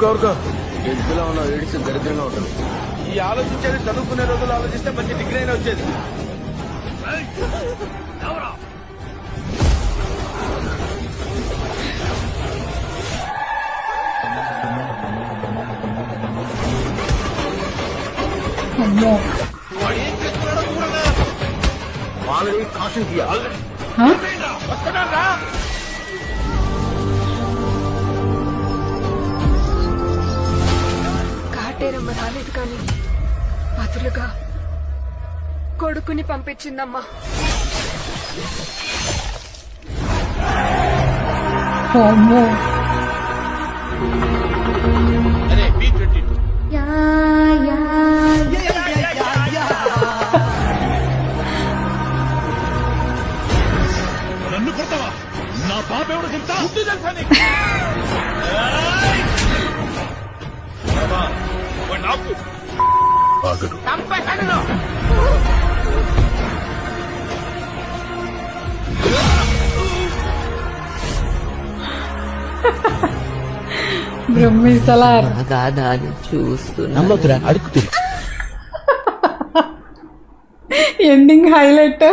ఊరుకో ఎద్దులో ఉన్న ఏడిసి దరిద్రంగా ఉంటుంది. ఈ ఆలోచించేది చదువుకునే రోజులు ఆలోచిస్తే మంచి డిగ్రీ అయినా వచ్చేది. అమ్మో ఆల్రెడీ కాషన్ తీయాలి. కాటేరమ్మ రాలేదు కానీ బదులుగా కొడుకుని పంపించిందమ్మా. అమ్మో నన్ను కొడతావా? నా పాప ఎవడో తెలుసా? బ్రహ్మిసలార్ దాన్ని చూస్తున్నా. నమ్మొద్దురా, అడుగు తిరిగి ఎండింగ్ హైలైట్.